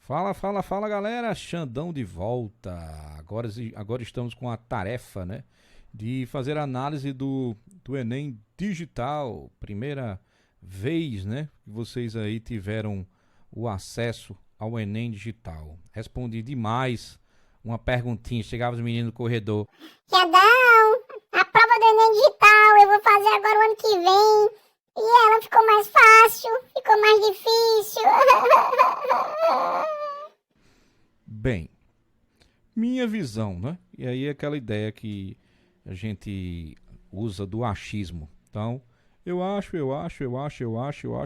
Fala galera, Xandão de volta. Agora estamos com a tarefa, né, de fazer a análise do Enem digital. Primeira vez, né, que vocês aí tiveram o acesso ao Enem digital. Respondi demais uma perguntinha, chegava os meninos no corredor. Xandão, a prova do Enem digital eu vou fazer agora o ano que vem. E ela ficou mais fácil, ficou mais difícil. Bem, minha visão, né? E aí é aquela ideia que a gente usa do achismo. Então, eu acho,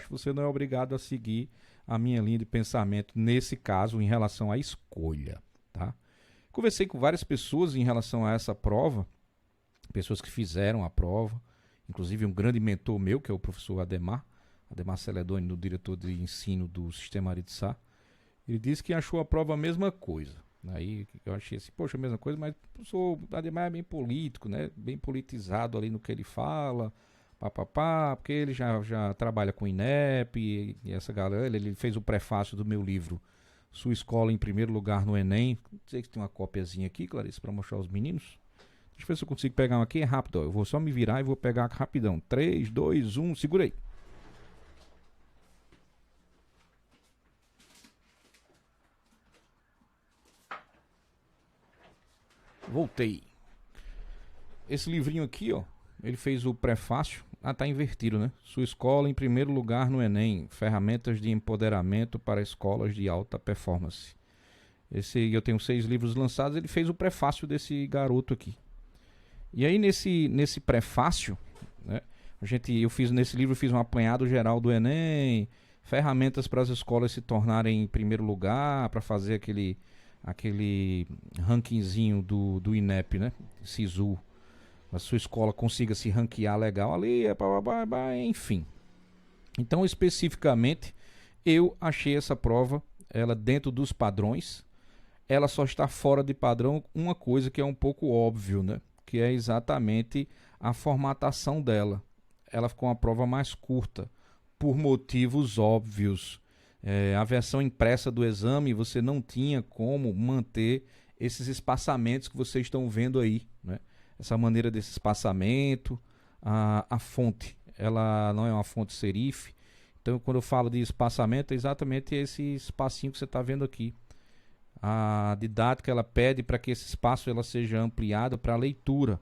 você não é obrigado a seguir a minha linha de pensamento nesse caso em relação à escolha, tá? Conversei com várias pessoas em relação a essa prova, pessoas que fizeram a prova, inclusive um grande mentor meu, que é o professor Ademar Celedoni, no diretor de ensino do Sistema Aritsá. Ele disse que achou a prova a mesma coisa. Aí eu achei assim, poxa, a mesma coisa, mas o professor Ademar é bem político, né? Bem politizado ali no que ele fala, porque ele já trabalha com o INEP e essa galera. Ele fez o prefácio do meu livro Sua Escola em Primeiro Lugar no Enem. Não sei se tem uma cópiazinha aqui, Clarice, para mostrar aos meninos. Deixa eu ver se eu consigo pegar uma aqui, é rápido. Ó. Eu vou só me virar e vou pegar rapidão. 3, 2, 1, segura aí. Voltei. Esse livrinho aqui, ó, ele fez o prefácio. Tá invertido, né? Sua escola em primeiro lugar no Enem. Ferramentas de empoderamento para escolas de alta performance. Eu tenho 6 livros lançados. Ele fez o prefácio desse garoto aqui. E aí nesse prefácio, né, nesse livro eu fiz um apanhado geral do Enem, ferramentas para as escolas se tornarem em primeiro lugar, para fazer aquele rankingzinho do INEP, né, SISU, a sua escola consiga se ranquear legal ali, enfim. Então especificamente eu achei essa prova, ela dentro dos padrões, ela só está fora de padrão uma coisa que é um pouco óbvio, né? Que é exatamente a formatação dela. Ela ficou uma prova mais curta, por motivos óbvios. A versão impressa do exame, você não tinha como manter esses espaçamentos que vocês estão vendo aí, né? Essa maneira desse espaçamento, a fonte, ela não é uma fonte serif. Então, quando eu falo de espaçamento, é exatamente esse espacinho que você está vendo aqui. A didática ela pede para que esse espaço ela seja ampliado para a leitura.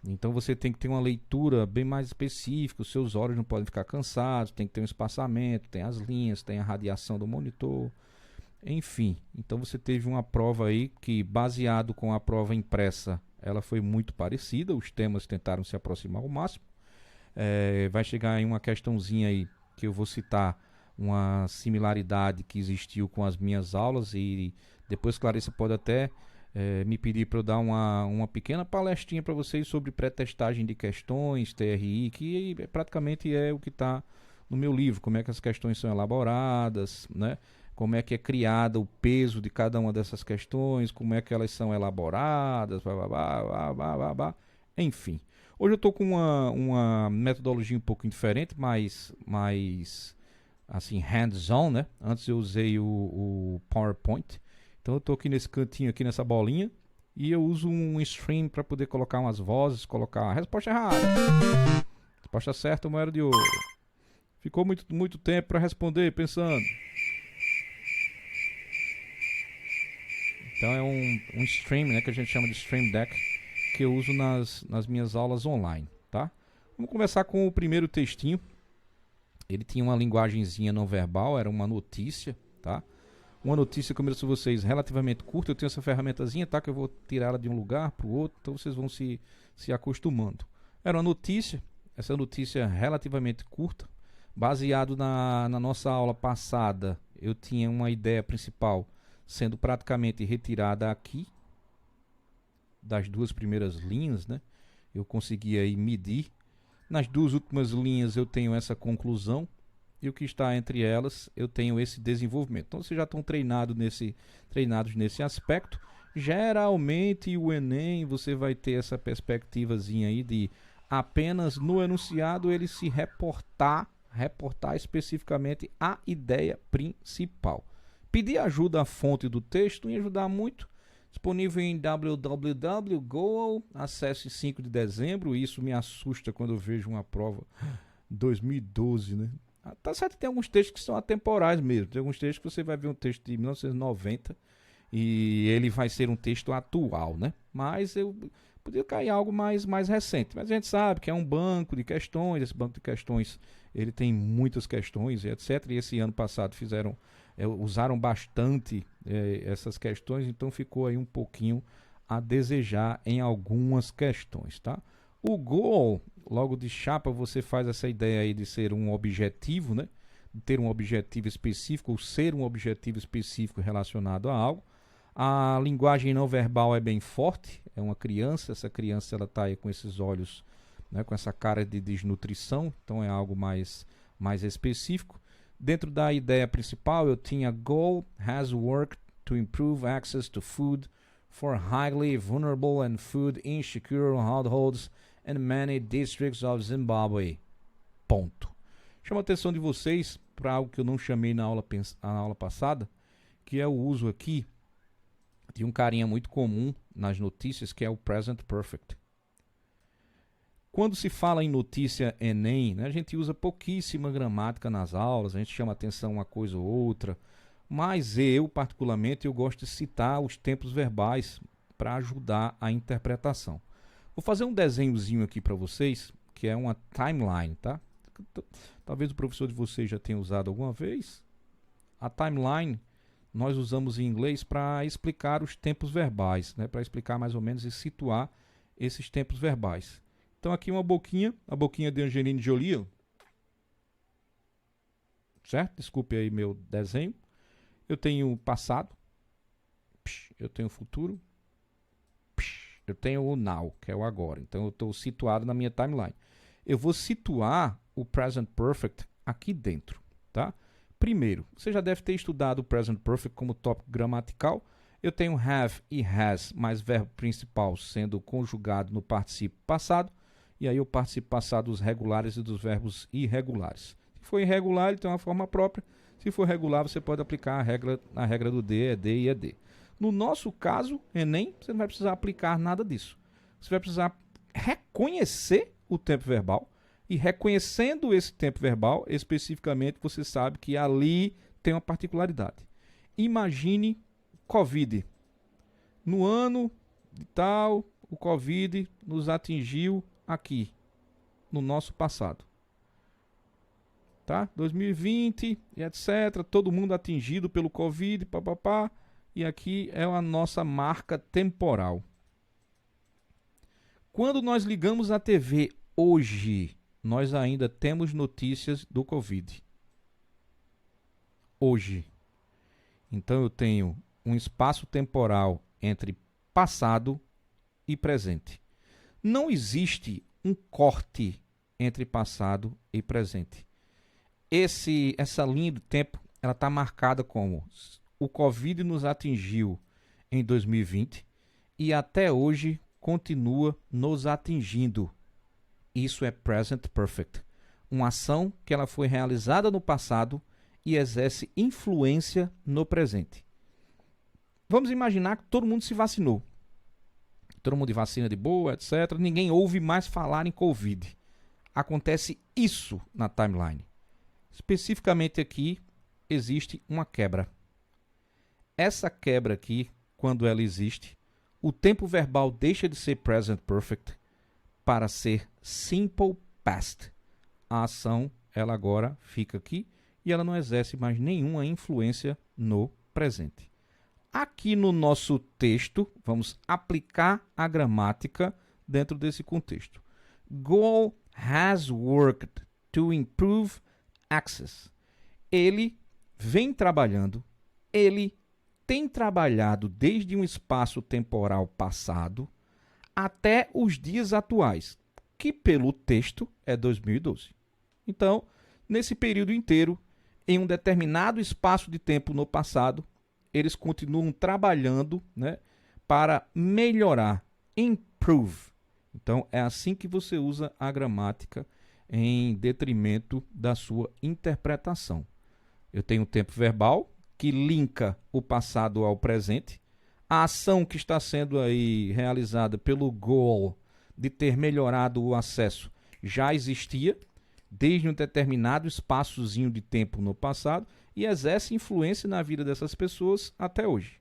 Então você tem que ter uma leitura bem mais específica, os seus olhos não podem ficar cansados, tem que ter um espaçamento, tem as linhas, tem a radiação do monitor, enfim. Então você teve uma prova aí que, baseado com a prova impressa, ela foi muito parecida, os temas tentaram se aproximar ao máximo. Vai chegar em uma questãozinha aí que eu vou citar uma similaridade que existiu com as minhas aulas, e depois Clarissa pode até me pedir para eu dar uma pequena palestrinha para vocês sobre pré-testagem de questões, TRI, que praticamente é o que está no meu livro, como é que as questões são elaboradas, né? Como é que é criado o peso de cada uma dessas questões, como é que elas são elaboradas, enfim. Hoje eu estou com uma metodologia um pouco diferente, mais assim, hands-on, né? Antes eu usei o PowerPoint. Então eu estou aqui nesse cantinho, aqui nessa bolinha, e eu uso um stream para poder colocar umas vozes, colocar a resposta errada. Resposta certa, moeda de ouro. Ficou muito tempo para responder, pensando. Então é um stream, né, que a gente chama de Stream Deck, que eu uso nas minhas aulas online, tá? Vamos começar com o primeiro textinho. Ele tinha uma linguagenzinha não verbal, era uma notícia, tá? Uma notícia, como eu disse a vocês, relativamente curta. Eu tenho essa ferramentazinha, tá? Que eu vou tirar ela de um lugar para o outro, então vocês vão se acostumando. Era uma notícia, essa notícia relativamente curta, baseado na nossa aula passada. Eu tinha uma ideia principal sendo praticamente retirada aqui, das 2 primeiras linhas, né? Eu consegui aí medir. Nas 2 últimas linhas eu tenho essa conclusão, e o que está entre elas eu tenho esse desenvolvimento. Então vocês já estão treinados nesse aspecto. Geralmente o Enem você vai ter essa perspectivazinha aí de apenas no enunciado ele se reportar especificamente a ideia principal. Pedir ajuda à fonte do texto não ia ajudar muito. Disponível em www.goal, acesse 5 de dezembro. Isso me assusta quando eu vejo uma prova 2012, né? Tá certo que tem alguns textos que são atemporais mesmo. Tem alguns textos que você vai ver um texto de 1990 e ele vai ser um texto atual, né? Mas eu podia cair algo mais recente. Mas a gente sabe que é um banco de questões. Esse banco de questões, ele tem muitas questões e etc. E esse ano passado usaram bastante essas questões, então ficou aí um pouquinho a desejar em algumas questões, tá? O goal, logo de chapa, você faz essa ideia aí de ser um objetivo, né? De ter um objetivo específico, ou ser um objetivo específico relacionado a algo. A linguagem não verbal é bem forte, é uma criança, essa criança ela está aí com esses olhos, né, com essa cara de desnutrição, então é algo mais específico. Dentro da ideia principal eu tinha goal has worked to improve access to food for highly vulnerable and food insecure households in many districts of Zimbabwe. Ponto. Chamo a atenção de vocês para algo que eu não chamei na aula passada, que é o uso aqui de um carinha muito comum nas notícias, que é o present perfect. Quando se fala em notícia Enem, né, a gente usa pouquíssima gramática nas aulas, a gente chama atenção uma coisa ou outra, mas eu, particularmente, eu gosto de citar os tempos verbais para ajudar a interpretação. Vou fazer um desenhozinho aqui para vocês, que é uma timeline, tá? Talvez o professor de vocês já tenha usado alguma vez. A timeline nós usamos em inglês para explicar os tempos verbais, né? Para explicar mais ou menos e situar esses tempos verbais. Então aqui uma boquinha, a boquinha de Angelina Jolie, certo? Desculpe aí meu desenho. Eu tenho passado, eu tenho futuro, eu tenho o now, que é o agora. Então eu estou situado na minha timeline. Eu vou situar o present perfect aqui dentro, tá? Primeiro, você já deve ter estudado o present perfect como tópico gramatical. Eu tenho have e has, mais verbo principal sendo conjugado no particípio passado. E aí o particípio passado dos regulares e dos verbos irregulares. Se for irregular, ele tem uma forma própria. Se for regular, você pode aplicar a regra do D, é D e é D. No nosso caso, Enem, você não vai precisar aplicar nada disso. Você vai precisar reconhecer o tempo verbal. E reconhecendo esse tempo verbal, especificamente, você sabe que ali tem uma particularidade. Imagine Covid. No ano de tal, o Covid nos atingiu aqui, no nosso passado. Tá? 2020 e etc. Todo mundo atingido pelo Covid, papapá. E aqui é a nossa marca temporal. Quando nós ligamos a TV hoje, nós ainda temos notícias do Covid. Hoje. Então eu tenho um espaço temporal entre passado e presente. Não existe um corte entre passado e presente. Essa linha do tempo, ela está marcada como o Covid nos atingiu em 2020 e até hoje continua nos atingindo. Isso é present perfect. Uma ação que ela foi realizada no passado e exerce influência no presente. Vamos imaginar que todo mundo se vacinou. Todo mundo de vacina de boa, etc. Ninguém ouve mais falar em Covid. Acontece isso na timeline. Especificamente aqui, existe uma quebra. Essa quebra aqui, quando ela existe, o tempo verbal deixa de ser present perfect para ser simple past. A ação, ela agora fica aqui e ela não exerce mais nenhuma influência no presente. Aqui no nosso texto, vamos aplicar a gramática dentro desse contexto. Goal has worked to improve access. Ele vem trabalhando, ele tem trabalhado desde um espaço temporal passado até os dias atuais, que pelo texto é 2012. Então, nesse período inteiro, em um determinado espaço de tempo no passado, eles continuam trabalhando, né, para melhorar, improve. Então, é assim que você usa a gramática em detrimento da sua interpretação. Eu tenho o tempo verbal, que linka o passado ao presente. A ação que está sendo aí realizada pelo goal de ter melhorado o acesso já existia desde um determinado espaçozinho de tempo no passado e exerce influência na vida dessas pessoas até hoje.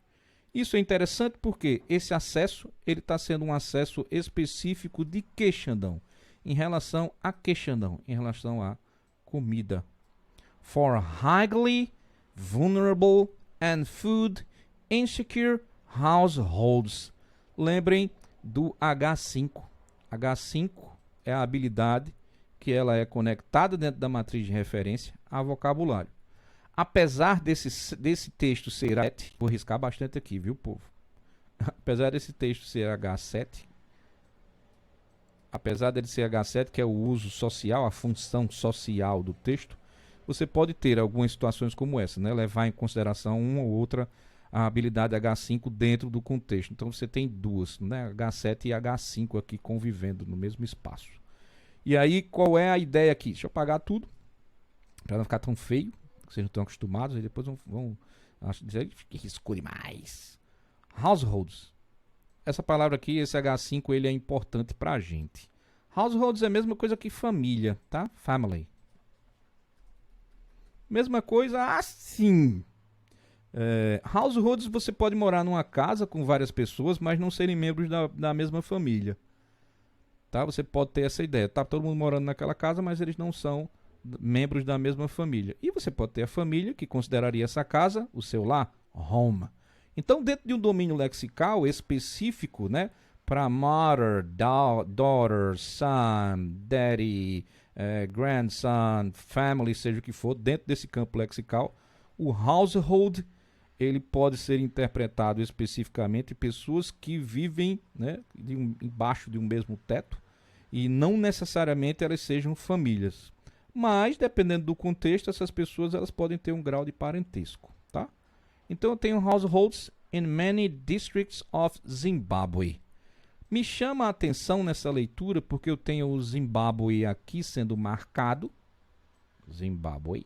Isso é interessante porque esse acesso ele está sendo um acesso específico de que, Xandão? Em relação a que, Xandão? Em relação a comida. For highly vulnerable and food insecure households. Lembrem do H5. H5 é a habilidade que ela é conectada dentro da matriz de referência a vocabulário. Apesar desse texto ser H7, vou riscar bastante aqui, viu, povo? Apesar desse texto ser H7, apesar dele ser H7, que é o uso social, a função social do texto, você pode ter algumas situações como essa, né? Levar em consideração uma ou outra a habilidade H5 dentro do contexto. Então você tem duas, né? H7 e H5 aqui convivendo no mesmo espaço. E aí, qual é a ideia aqui? Deixa eu apagar tudo, para não ficar tão feio, vocês não estão acostumados, e depois vão dizer que riscou demais. Households. Essa palavra aqui, esse H5, ele é importante para a gente. Households é a mesma coisa que família, tá? Family. Mesma coisa assim. Households, você pode morar numa casa com várias pessoas, mas não serem membros da mesma família. Tá? Você pode ter essa ideia. Tá todo mundo morando naquela casa, mas eles não são membros da mesma família. E você pode ter a família que consideraria essa casa o seu lar, home. Então, dentro de um domínio lexical específico, né, para mother, daughter, son, daddy, grandson, family, seja o que for, dentro desse campo lexical, o household ele pode ser interpretado especificamente pessoas que vivem, né, embaixo de um mesmo teto e não necessariamente elas sejam famílias. Mas, dependendo do contexto, essas pessoas elas podem ter um grau de parentesco. Tá? Então, eu tenho households in many districts of Zimbabwe. Me chama a atenção nessa leitura porque eu tenho o Zimbabwe aqui sendo marcado. Zimbabwe.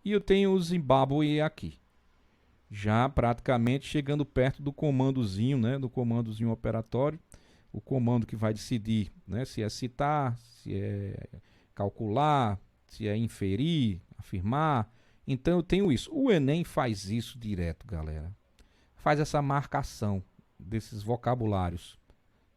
E eu tenho o Zimbabwe aqui. Já praticamente chegando perto do comandozinho, né, do comandozinho operatório, o comando que vai decidir, né, se é citar, se é calcular, se é inferir, afirmar. Então eu tenho isso. O Enem faz isso direto, galera. Faz essa marcação desses vocabulários,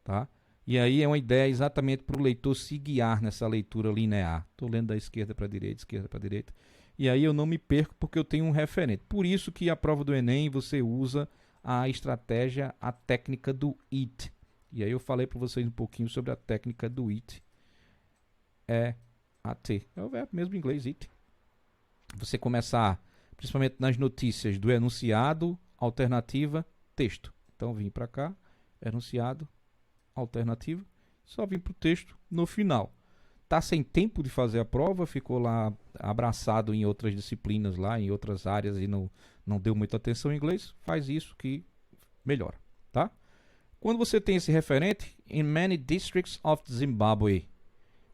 tá? E aí é uma ideia exatamente para o leitor se guiar nessa leitura linear. Estou lendo da esquerda para a direita, esquerda para a direita. E aí eu não me perco porque eu tenho um referente. Por isso que a prova do Enem você usa a estratégia, a técnica do IT. E aí eu falei para vocês um pouquinho sobre a técnica do IT. E-A-T. É o verbo mesmo em inglês, IT. Você começar, principalmente nas notícias, do enunciado, alternativa, texto. Então vim para cá, enunciado, alternativa, só vim para o texto no final. Tá sem tempo de fazer a prova, ficou lá abraçado em outras disciplinas lá, em outras áreas e não deu muita atenção em inglês, faz isso que melhora, tá? Quando você tem esse referente, in many districts of Zimbabwe,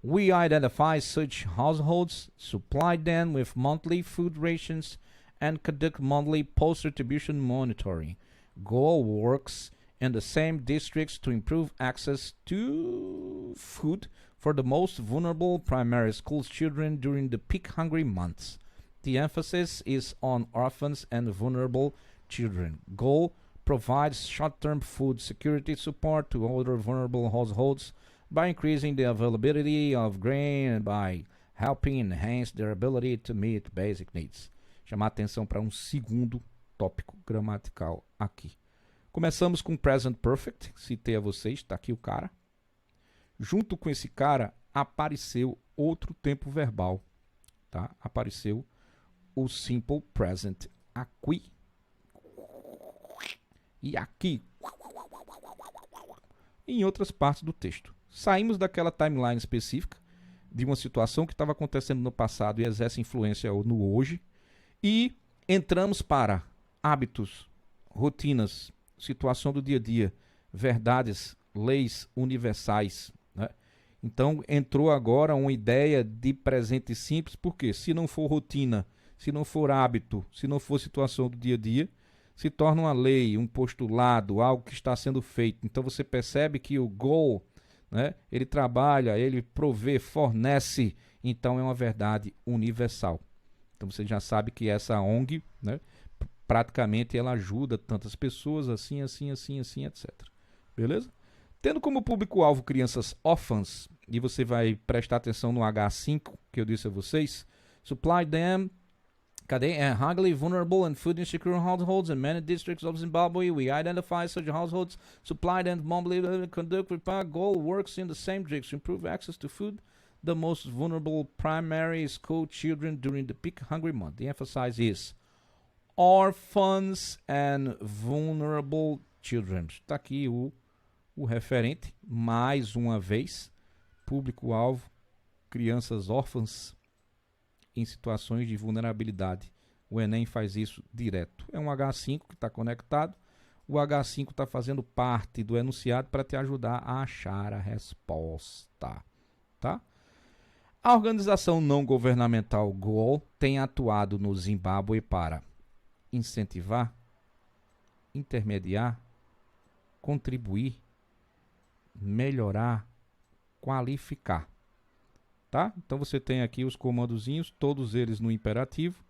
we identify such households, supply them with monthly food rations and conduct monthly post-distribution monitoring. Goal works in the same districts to improve access to food for the most vulnerable primary school children during the peak hungry months. The emphasis is on orphans and vulnerable children. Goal provides short-term food security support to other vulnerable households by increasing the availability of grain and by helping enhance their ability to meet basic needs. Chamar atenção para um segundo tópico gramatical aqui. Começamos com Present Perfect, citei a vocês, está aqui o cara. Junto com esse cara, apareceu outro tempo verbal, tá? Apareceu o Simple Present aqui e aqui, em outras partes do texto. Saímos daquela timeline específica, de uma situação que estava acontecendo no passado e exerce influência no hoje, e entramos para hábitos, rotinas, situação do dia a dia, verdades, leis universais, né? Então entrou agora uma ideia de presente simples, porque se não for rotina, se não for hábito, se não for situação do dia a dia, se torna uma lei, um postulado, algo que está sendo feito. Então você percebe que o goal, né, ele trabalha, ele provê, fornece, então é uma verdade universal. Então você já sabe que essa ONG, né, praticamente ela ajuda tantas pessoas, assim, etc. Beleza? Tendo como público-alvo crianças órfãs, e você vai prestar atenção no H5 que eu disse a vocês, supply them, highly vulnerable and food insecure households in many districts of Zimbabwe. We identify such households, supply them, conduct repair, goal works in the same districts to improve access to food, the most vulnerable primary school children during the peak hungry month. The emphasis is orphans and vulnerable children. Está aqui o referente, mais uma vez, público-alvo, crianças órfãs em situações de vulnerabilidade. O Enem faz isso direto. É um H5 que está conectado. O H5 está fazendo parte do enunciado para te ajudar a achar a resposta. Tá? A organização não governamental GOAL tem atuado no Zimbábue para incentivar, intermediar, contribuir, melhorar, qualificar. Tá? Então você tem aqui os comandozinhos, todos eles no imperativo.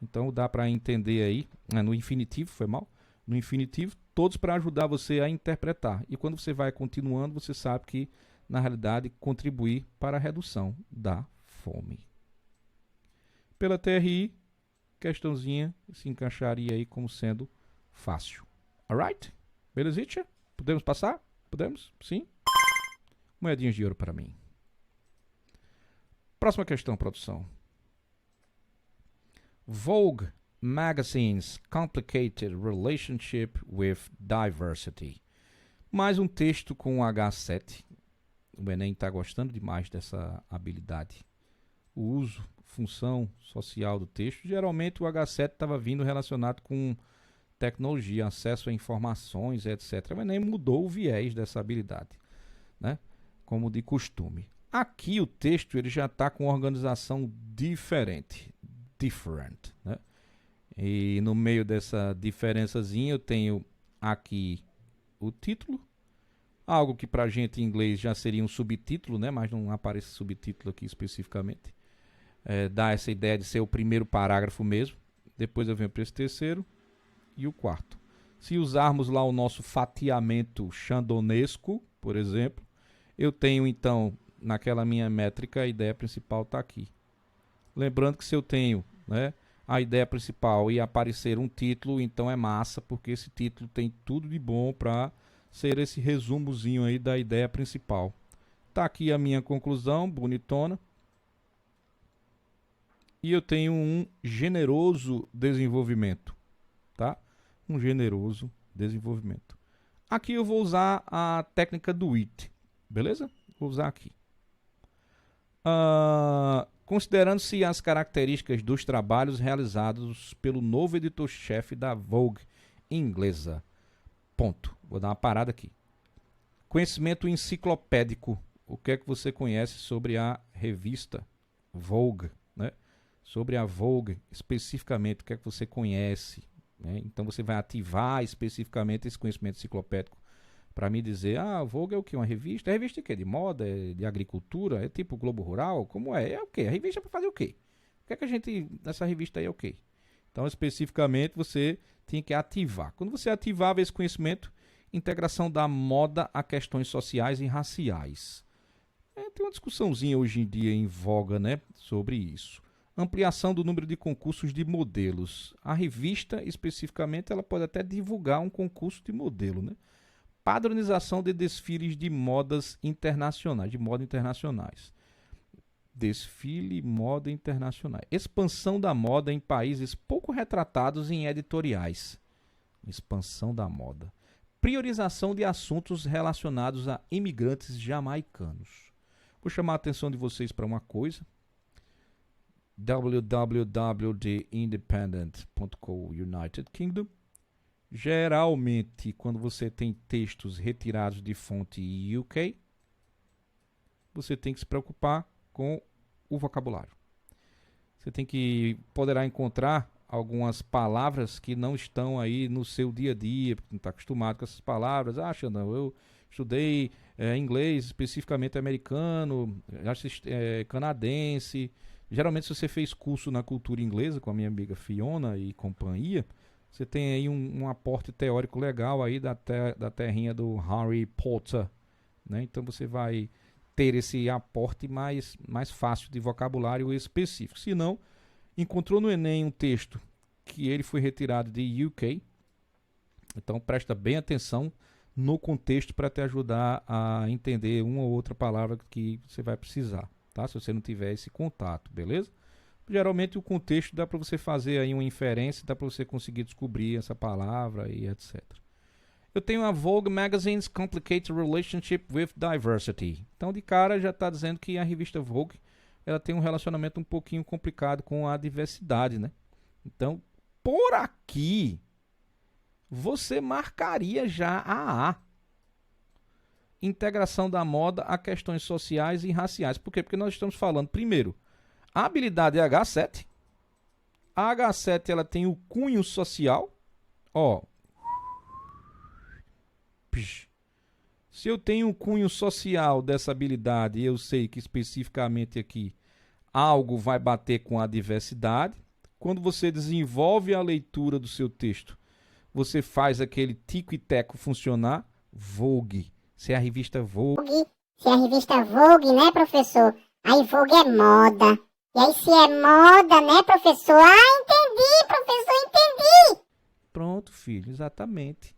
Então dá para entender aí, no infinitivo, foi mal? No infinitivo, todos para ajudar você a interpretar. E quando você vai continuando, você sabe que, na realidade, contribuir para a redução da fome. Pela TRI, questãozinha se encaixaria aí como sendo fácil. Alright? Belezitia? Podemos passar? Podemos? Sim? Moedinhas de ouro para mim. Próxima questão, produção. Vogue Magazine's Complicated Relationship with Diversity. Mais um texto com H7. O Enem está gostando demais dessa habilidade. O uso, função social do texto. Geralmente o H7 estava vindo relacionado com tecnologia, acesso a informações, etc. O Enem mudou o viés dessa habilidade, né? Como de costume. Aqui o texto ele já está com uma organização diferente, different, né? E no meio dessa diferençazinha eu tenho aqui o título, algo que para a gente em inglês já seria um subtítulo, né? Mas não aparece subtítulo aqui especificamente. Dá essa ideia de ser o primeiro parágrafo mesmo. Depois eu venho para esse terceiro e o quarto. Se usarmos lá o nosso fatiamento chandonesco, por exemplo, eu tenho então naquela minha métrica, a ideia principal está aqui. Lembrando que se eu tenho, né, a ideia principal e aparecer um título, então é massa, porque esse título tem tudo de bom para ser esse resumozinho aí da ideia principal. Está aqui a minha conclusão, bonitona. E eu tenho um generoso desenvolvimento. Tá? Um generoso desenvolvimento. Aqui eu vou usar a técnica do IT. Beleza? Vou usar aqui. Considerando-se as características dos trabalhos realizados pelo novo editor-chefe da Vogue inglesa. Ponto. Vou dar uma parada aqui. Conhecimento enciclopédico. O que é que você conhece sobre a revista Vogue, né? Sobre a Vogue especificamente, o que é que você conhece, né? Então você vai ativar especificamente esse conhecimento enciclopédico para me dizer, Vogue é o que? Uma revista? É revista de quê? De moda? É de agricultura? É tipo Globo Rural? Como é? É o quê? A revista é para fazer o quê? O que é que a gente... Nessa revista aí é o quê? Então, especificamente, você tem que ativar. Quando você ativava esse conhecimento, integração da moda a questões sociais e raciais. Tem uma discussãozinha hoje em dia em voga, né, sobre isso. Ampliação do número de concursos de modelos. A revista, especificamente, ela pode até divulgar um concurso de modelo, né? Padronização de desfiles de modas internacionais, de moda internacionais. Desfile moda internacionais. Expansão da moda em países pouco retratados em editoriais. Expansão da moda. Priorização de assuntos relacionados a imigrantes jamaicanos. Vou chamar a atenção de vocês para uma coisa. www.independent.co United Kingdom. Geralmente, quando você tem textos retirados de fonte UK, você tem que se preocupar com o vocabulário. Você poderá encontrar algumas palavras que não estão aí no seu dia a dia, porque não está acostumado com essas palavras. Ah, Xandão, eu estudei inglês, especificamente americano, canadense. Geralmente, se você fez curso na cultura inglesa com a minha amiga Fiona e companhia, você tem aí um aporte teórico legal aí da terrinha do Harry Potter, né? Então você vai ter esse aporte mais fácil de vocabulário específico. Se não, encontrou no Enem um texto que ele foi retirado de UK, então presta bem atenção no contexto para te ajudar a entender uma ou outra palavra que você vai precisar, tá? Se você não tiver esse contato, beleza? Geralmente o contexto dá para você fazer aí uma inferência, dá para você conseguir descobrir essa palavra e etc. Eu tenho a Vogue Magazine's Complicated Relationship with Diversity. Então, de cara, já está dizendo que a revista Vogue ela tem um relacionamento um pouquinho complicado com a diversidade, né? Então, por aqui, você marcaria já a A. Integração da moda a questões sociais e raciais. Por quê? Porque nós estamos falando, primeiro, a habilidade é H7. A H7 ela tem o cunho social. Ó. Se eu tenho um cunho social dessa habilidade, eu sei que especificamente aqui algo vai bater com a diversidade. Quando você desenvolve a leitura do seu texto, você faz aquele tico e teco funcionar. Vogue. Se é a revista Vogue. Se é a revista Vogue, né, professor? Aí Vogue é moda. E aí se é moda, né, professor? Ah, entendi, professor, entendi. Pronto, filho, exatamente.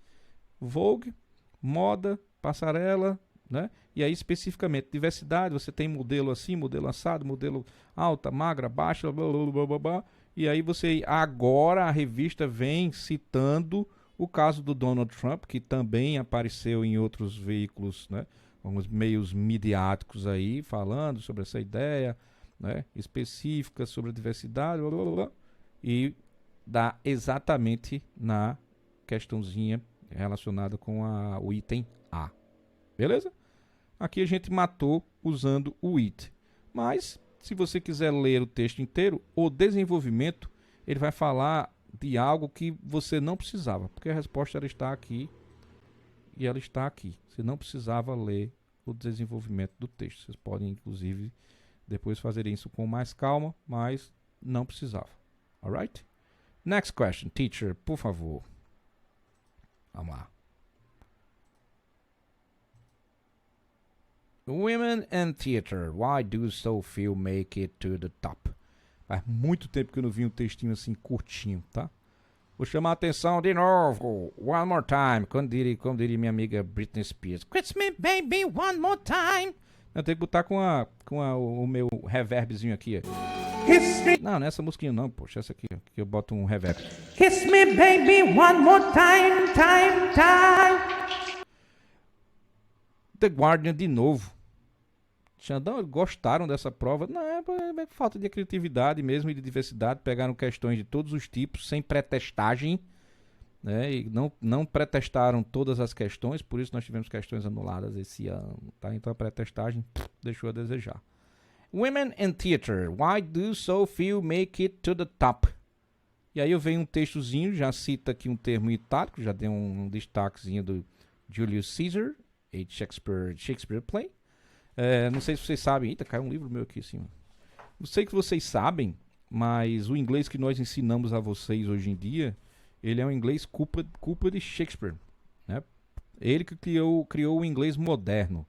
Vogue, moda, passarela, né? E aí especificamente diversidade, você tem modelo assim, modelo assado, modelo alta, magra, baixa, blá, blá, blá, blá, blá. E aí agora a revista vem citando o caso do Donald Trump, que também apareceu em outros veículos, né? Alguns meios midiáticos aí, falando sobre essa ideia, né? Específica sobre a diversidade, blá, blá, blá, e dá exatamente na questãozinha relacionada com o item A. Beleza? Aqui a gente matou usando o it. Mas, se você quiser ler o texto inteiro, o desenvolvimento, ele vai falar de algo que você não precisava. Porque a resposta ela está aqui e ela está aqui. Você não precisava ler o desenvolvimento do texto. Vocês podem, inclusive, depois fazer isso com mais calma, mas não precisava. Alright? Next question, teacher, por favor. Vamos lá. Women in theater, why do so few make it to the top? Faz muito tempo que eu não vi um textinho assim curtinho, tá? Vou chamar a atenção de novo. One more time. Como diria minha amiga Britney Spears. Kiss me, baby, one more time. Eu tenho que botar com o meu reverbzinho aqui. Não, não é essa musiquinha não, poxa. Essa aqui, que eu boto um reverb. Kiss me, baby, one more time, time. The Guardian de novo. Xandão, gostaram dessa prova? Não, é falta de criatividade mesmo e de diversidade. Pegaram questões de todos os tipos, sem pré-testagem, né? E não pré-testaram todas as questões, por isso nós tivemos questões anuladas esse ano, tá? Então a pré-testagem deixou a desejar. Women in theater, why do so few make it to the top? E aí eu venho um textozinho, já cita aqui um termo itálico, já dei um destaquezinho do Julius Caesar, a Shakespeare play. Não sei se vocês sabem. Eita, caiu um livro meu aqui em cima. Não sei que vocês sabem, mas o inglês que nós ensinamos a vocês hoje em dia, ele é um inglês culpa de Shakespeare, né? Ele que criou o inglês moderno.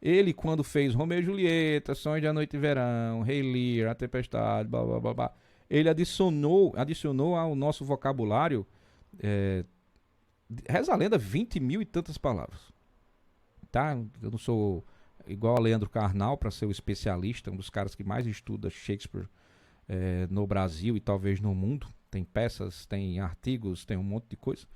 Ele, quando fez Romeu e Julieta, Sonhos de a Noite e Verão, Rei Lear, A Tempestade, blá blá blá blá, ele adicionou ao nosso vocabulário, reza a lenda, 20 mil e tantas palavras. Tá? Eu não sou igual a Leandro Carnal para ser o especialista, um dos caras que mais estuda Shakespeare no Brasil e talvez no mundo. Tem peças, tem artigos, tem um monte de coisa.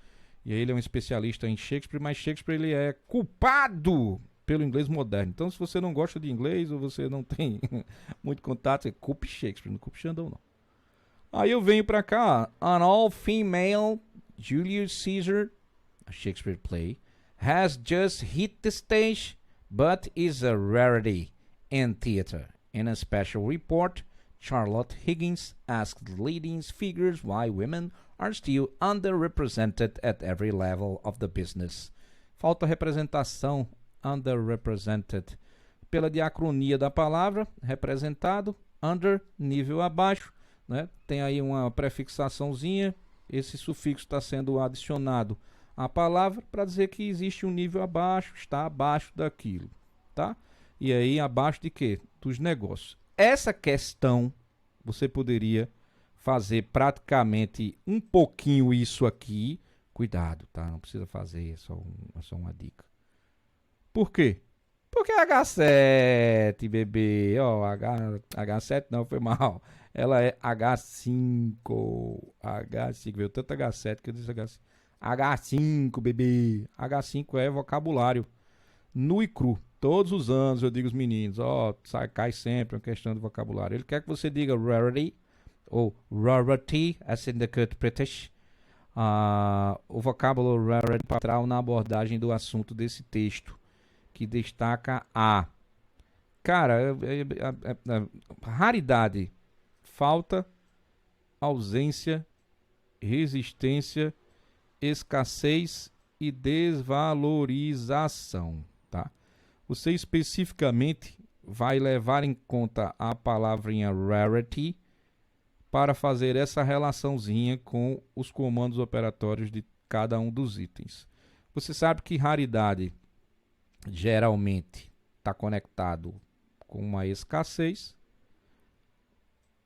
E aí ele é um especialista em Shakespeare, mas Shakespeare ele é culpado pelo inglês moderno. Então, se você não gosta de inglês ou você não tem muito contato, você culpe Shakespeare, não culpe Xandão, não. Aí eu venho para cá. An all-female Julius Caesar, a Shakespeare play, has just hit the stage, but is a rarity in theater. In a special report Charlotte Higgins asked leading figures why women are still underrepresented at every level of the business. Falta representação, underrepresented. Pela diacronia da palavra, representado, under, nível abaixo, né? Tem aí uma prefixaçãozinha, esse sufixo está sendo adicionado à palavra para dizer que existe um nível abaixo, está abaixo daquilo, tá? E aí abaixo de quê? Dos negócios. Essa questão, você poderia fazer praticamente um pouquinho isso aqui. Cuidado, tá? Não precisa fazer, é só uma dica. Por quê? Porque H7, bebê. Ó, H7 não, foi mal. Ela é H5. H5, veio tanto H7 que eu disse H5. H5, bebê. H5 é vocabulário nu e cru. Todos os anos eu digo aos meninos, cai sempre uma questão de vocabulário. Ele quer que você diga rarity, ou rarity, as in the good British. O vocábulo rarity para na abordagem do assunto desse texto, que destaca a... Cara, raridade, falta, ausência, resistência, escassez e desvalorização, tá? Você especificamente vai levar em conta a palavrinha rarity para fazer essa relaçãozinha com os comandos operatórios de cada um dos itens. Você sabe que raridade geralmente está conectado com uma escassez,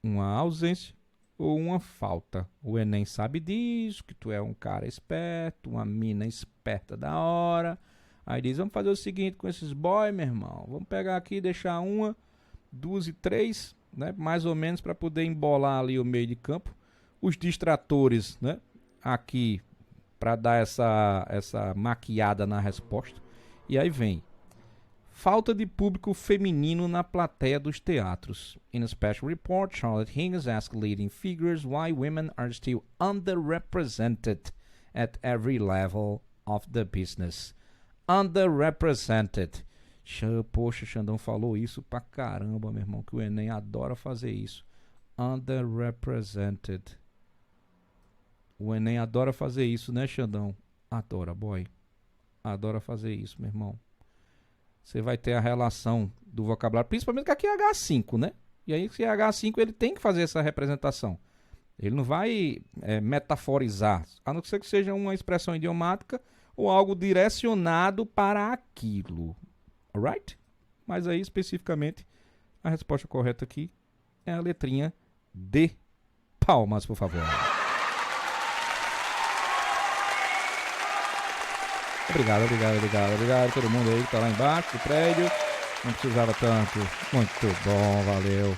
uma ausência ou uma falta. O Enem sabe disso, que tu é um cara esperto, uma mina esperta da hora. Aí diz, vamos fazer o seguinte com esses boy, meu irmão. Vamos pegar aqui e deixar 1, 2 e 3, né? Mais ou menos para poder embolar ali o meio de campo. Os distratores, né? Aqui para dar essa maquiada na resposta. E aí vem. Falta de público feminino na plateia dos teatros. In a special report, Charlotte Higgins asked leading figures why women are still underrepresented at every level of the business. Underrepresented. Poxa, Xandão falou isso pra caramba, meu irmão, que o Enem adora fazer isso. Underrepresented. O Enem adora fazer isso, né, Xandão? Adora, boy. Adora fazer isso, meu irmão. Você vai ter a relação do vocabulário, principalmente que aqui é H5, né? E aí, se é H5, ele tem que fazer essa representação. Ele não vai metaforizar, a não ser que seja uma expressão idiomática ou algo direcionado para aquilo. Alright? Mas aí, especificamente, a resposta correta aqui é a letrinha D. Palmas, por favor. Obrigado todo mundo aí que tá lá embaixo do prédio. Não precisava tanto. Muito bom, valeu.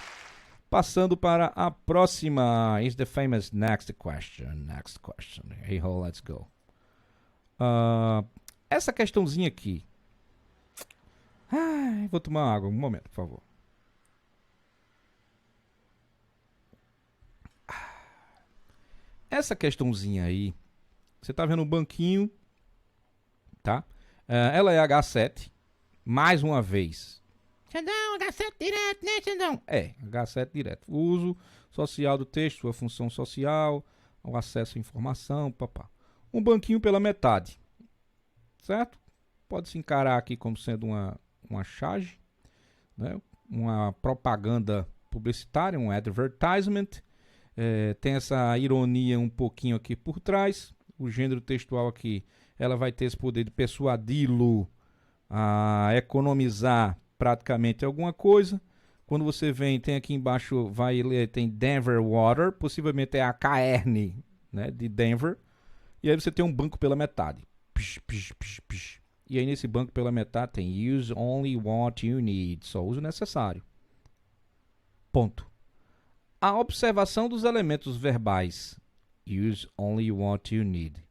Passando para a próxima. Is the famous next question. Hey ho, let's go. Essa questãozinha aqui. Vou tomar água, um momento, por favor. Essa questãozinha aí. Você tá vendo um banquinho, tá? Ela é H7. Mais uma vez. Xandão, H7 direto, né, Xandão? H7 direto. O uso social do texto, sua função social, o acesso à informação, papá. Um banquinho pela metade. Certo? Pode se encarar aqui como sendo uma charge, né? Uma propaganda publicitária, um advertisement. Tem essa ironia um pouquinho aqui por trás. O gênero textual aqui, ela vai ter esse poder de persuadi-lo a economizar praticamente alguma coisa. Quando você vem, tem aqui embaixo, vai ler, tem Denver Water, possivelmente é a KN, né, de Denver. E aí você tem um banco pela metade. E aí nesse banco pela metade tem use only what you need, só uso necessário. Ponto. A observação dos elementos verbais, use only what you need,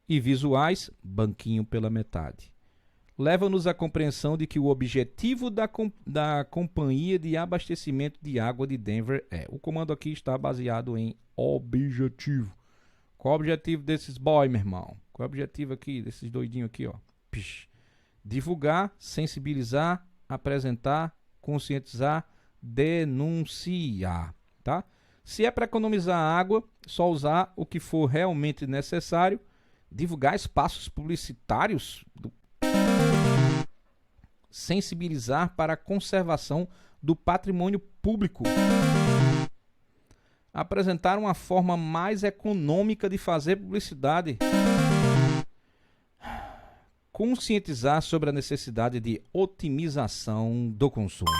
e visuais, banquinho pela metade, leva-nos à compreensão de que o objetivo da companhia de abastecimento de água de Denver é... O comando aqui está baseado em objetivo. Qual o objetivo desses boy, meu irmão? Qual é o objetivo aqui, desses doidinhos aqui, ó? Divulgar, sensibilizar, apresentar, conscientizar, denunciar. tá? Se é para economizar água, só usar o que for realmente necessário. Divulgar espaços publicitários, sensibilizar para a conservação do patrimônio público. Apresentar uma forma mais econômica de fazer publicidade. Conscientizar sobre a necessidade de otimização do consumo.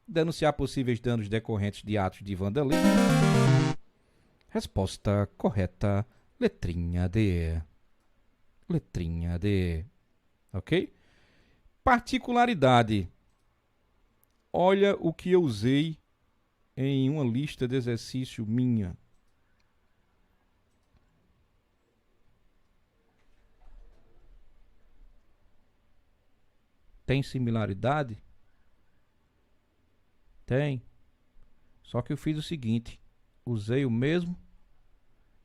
Denunciar possíveis danos decorrentes de atos de vandalismo. Resposta correta, letrinha D. Letrinha D. Ok? Particularidade. Olha o que eu usei em uma lista de exercício minha. Tem similaridade? Tem. Só que eu fiz o seguinte. Usei o mesmo.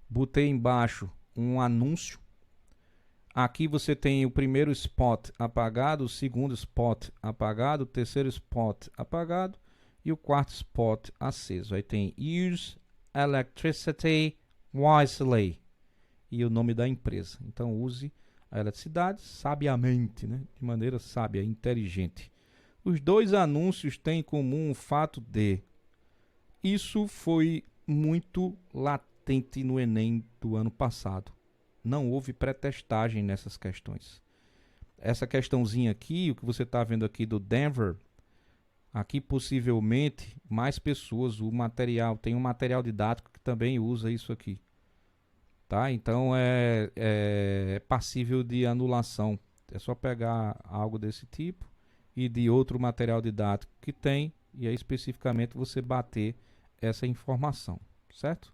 Botei embaixo um anúncio. Aqui você tem o primeiro spot apagado, o segundo spot apagado, o terceiro spot apagado e o quarto spot aceso. Aí tem Use Electricity Wisely e o nome da empresa. Então use a eletricidade sabiamente, né? De maneira sábia, inteligente. Os dois anúncios têm em comum o fato de isso foi muito latente no Enem do ano passado. Não houve pré-testagem nessas questões. Essa questãozinha aqui, o que você está vendo aqui do Denver, aqui possivelmente mais pessoas, o material, tem um material didático que também usa isso aqui. Tá? Então é passível de anulação. É só pegar algo desse tipo e de outro material didático que tem, e aí especificamente você bater essa informação, certo?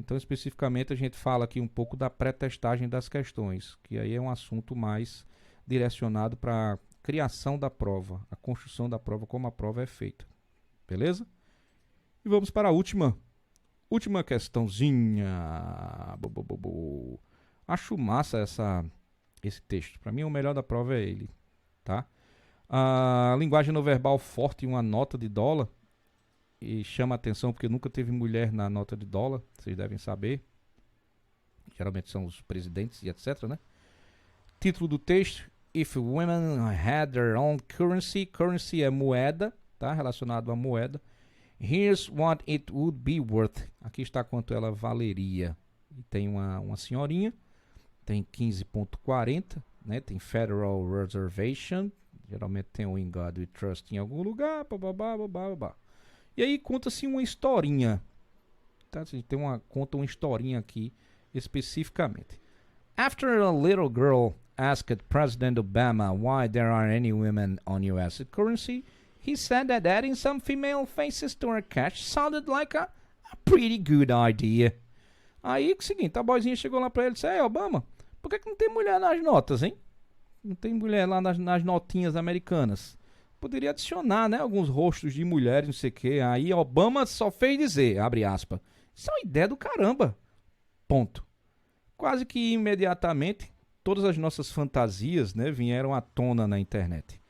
Então, especificamente, a gente fala aqui um pouco da pré-testagem das questões, que aí é um assunto mais direcionado para a criação da prova, a construção da prova, como a prova é feita. Beleza? E vamos para a última questãozinha. Acho massa esse texto. Para mim, o melhor da prova é ele. Tá? A linguagem não verbal forte em uma nota de dólar. E chama a atenção porque nunca teve mulher na nota de dólar, vocês devem saber. Geralmente são os presidentes e etc, né? Título do texto: If women had their own currency. Currency é moeda, tá? Relacionado à moeda. Here's what it would be worth. Aqui está quanto ela valeria. E tem uma senhorinha. Tem 15,40, né? Tem Federal Reservation. Geralmente tem o In God We Trust em algum lugar. Babá. E aí conta-se uma historinha. Tá? Conta uma historinha aqui especificamente. After a little girl asked President Obama why there aren't any women on US currency, he said that adding some female faces to our cash sounded like a pretty good idea. Aí o seguinte, a boizinha chegou lá pra ele e disse: Ei, Obama, por que não tem mulher nas notas, hein? Não tem mulher lá nas notinhas americanas. Poderia adicionar, né, alguns rostos de mulheres, não sei o que. Aí Obama só fez dizer, abre aspas, isso é uma ideia do caramba. Ponto. Quase que imediatamente, todas as nossas fantasias, né, vieram à tona na internet.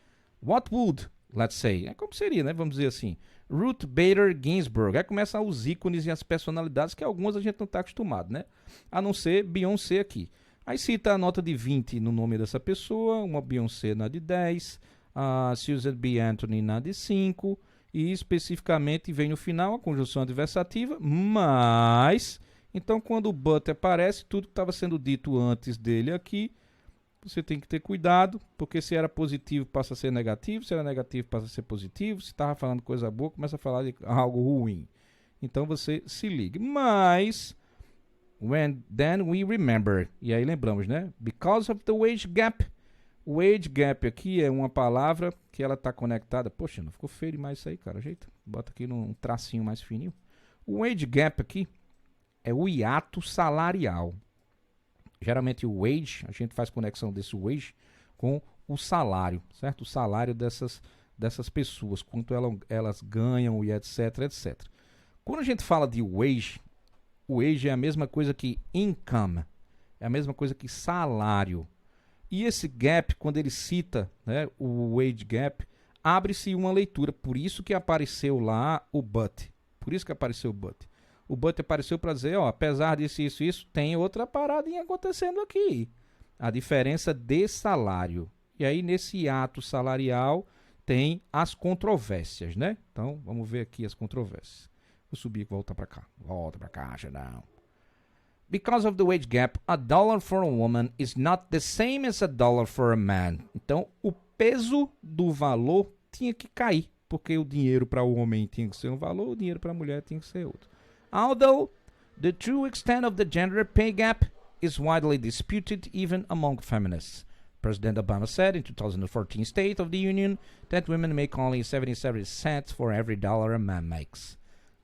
What would, let's say, é como seria, né, vamos dizer assim, Ruth Bader Ginsburg. Aí começam os ícones e as personalidades que algumas a gente não está acostumado, né? A não ser Beyoncé aqui. Aí cita a nota de 20 no nome dessa pessoa, uma Beyoncé na de 10, a Susan B. Anthony na de 5, e especificamente vem no final a conjunção adversativa, mas, então quando o but aparece, tudo que estava sendo dito antes dele aqui, você tem que ter cuidado, porque se era positivo passa a ser negativo, se era negativo passa a ser positivo, se estava falando coisa boa, começa a falar de algo ruim. Então você se liga. Mas, then we remember, e aí lembramos, né? Because of the wage gap. Wage gap aqui é uma palavra que ela está conectada. Poxa, não ficou feio demais isso aí, cara. Ajeita. Bota aqui num tracinho mais fininho. O wage gap aqui é o hiato salarial. Geralmente o wage, a gente faz conexão desse wage com o salário, certo? O salário dessas pessoas, quanto elas ganham e etc, etc. Quando a gente fala de wage, o wage é a mesma coisa que income, é a mesma coisa que salário. E esse gap, quando ele cita, né, o wage gap, abre-se uma leitura. Por isso que apareceu lá o but. Por isso que apareceu o but. O but apareceu para dizer, ó, apesar disso, isso, tem outra paradinha acontecendo aqui. A diferença de salário. E aí, nesse ato salarial, tem as controvérsias, né? Então, vamos ver aqui as controvérsias. Vou subir e voltar para cá. Volta para cá, Xandão. Because of the wage gap, $1 for a woman is not the same as $1 for a man. Então, o peso do valor tinha que cair, porque o dinheiro para o homem tinha que ser um valor, o dinheiro para a mulher tinha que ser outro. Although the true extent of the gender pay gap is widely disputed even among feminists. President Obama said in 2014 State of the Union that women make only 77 cents for every dollar a man makes.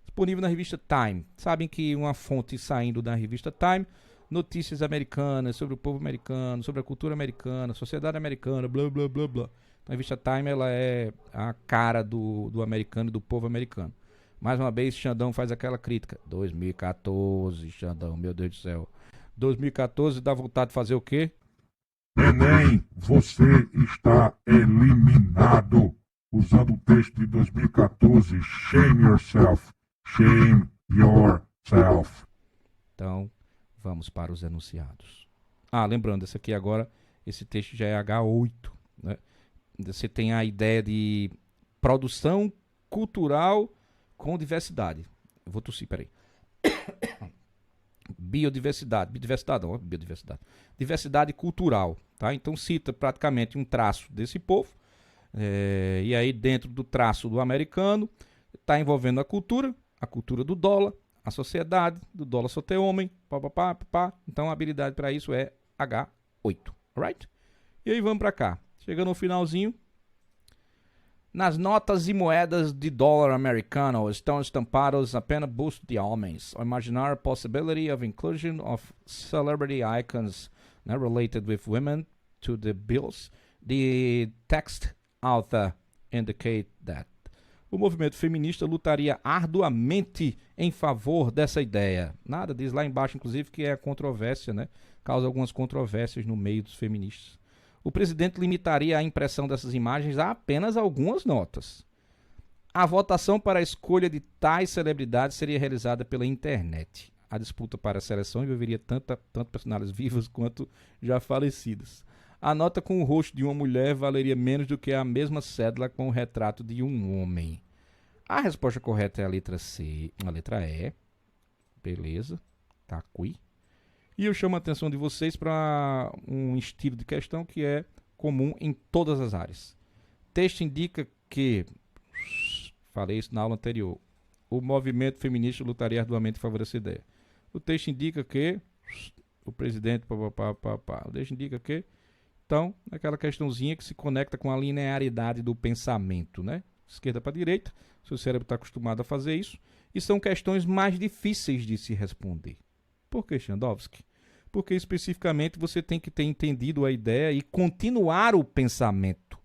Disponível na revista Time. Sabem que uma fonte saindo da revista Time, notícias americanas sobre o povo americano, sobre a cultura americana, sociedade americana, blá, blá, blá, blá. Então, a revista Time, ela é a cara do americano e do povo americano. Mais uma vez, Xandão faz aquela crítica. 2014, Xandão, meu Deus do céu. 2014 dá vontade de fazer o quê? Enem, você está eliminado. Usando o texto de 2014, shame yourself. Shame yourself. Então, vamos para os enunciados. Lembrando, esse aqui agora, esse texto já é H8. Né? Você tem a ideia de produção cultural com diversidade. Eu vou tossir, peraí. Biodiversidade. Diversidade cultural. Tá? Então, cita praticamente um traço desse povo. E aí, dentro do traço do americano, está envolvendo a cultura do dólar, a sociedade, do dólar só ter homem, pá. Então a habilidade para isso é H8, alright? E aí vamos para cá. Chegando no finalzinho. Nas notas e moedas de dólar americano estão estampados apenas bustos de homens. Imaginar a possibility of inclusion of celebrity icons related with women to the bills. The text author indicate that. O movimento feminista lutaria arduamente em favor dessa ideia. Nada diz lá embaixo, inclusive, que é controvérsia, né? Causa algumas controvérsias no meio dos feministas. O presidente limitaria a impressão dessas imagens a apenas algumas notas. A votação para a escolha de tais celebridades seria realizada pela internet. A disputa para a seleção envolveria tanto personagens vivos quanto já falecidas. A nota com o rosto de uma mulher valeria menos do que a mesma cédula com o retrato de um homem. A resposta correta é a letra C, a letra E. Beleza, tá aqui. E eu chamo a atenção de vocês para um estilo de questão que é comum em todas as áreas. Texto indica que, falei isso na aula anterior, o movimento feminista lutaria arduamente em favor dessa ideia. O texto indica que o presidente, o texto indica que, então, aquela questãozinha que se conecta com a linearidade do pensamento, né? Esquerda para direita, seu cérebro está acostumado a fazer isso, e são questões mais difíceis de se responder. Por que, Chandovski? Porque especificamente você tem que ter entendido a ideia e continuar o pensamento.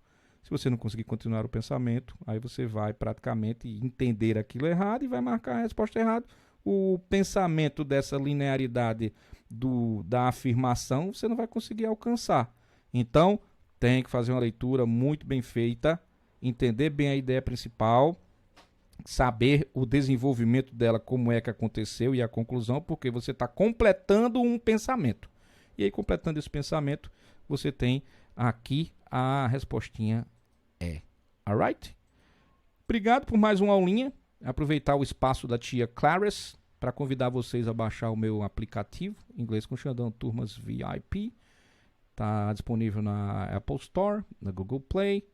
Se você não conseguir continuar o pensamento, aí você vai praticamente entender aquilo errado e vai marcar a resposta errada. O pensamento dessa linearidade da afirmação você não vai conseguir alcançar. Então, tem que fazer uma leitura muito bem feita, entender bem a ideia principal, saber o desenvolvimento dela, como é que aconteceu e a conclusão, porque você está completando um pensamento. E aí, completando esse pensamento, você tem aqui a respostinha E. Alright? Obrigado por mais uma aulinha. Aproveitar o espaço da tia Clarice para convidar vocês a baixar o meu aplicativo, Inglês com Xandão Turmas VIP. Está disponível na Apple Store, na Google Play.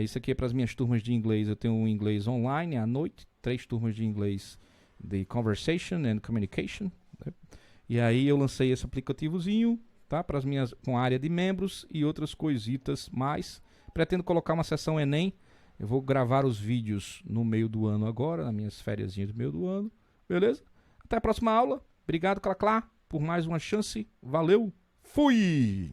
Isso aqui é para as minhas turmas de inglês. Eu tenho um inglês online à noite, 3 turmas de inglês de Conversation and Communication. Né? E aí eu lancei esse aplicativozinho, tá? Para as minhas, com área de membros e outras coisitas mais. Pretendo colocar uma sessão Enem. Eu vou gravar os vídeos no meio do ano agora, nas minhas férias do meio do ano. Beleza? Até a próxima aula. Obrigado, Claclá, por mais uma chance. Valeu. Fui!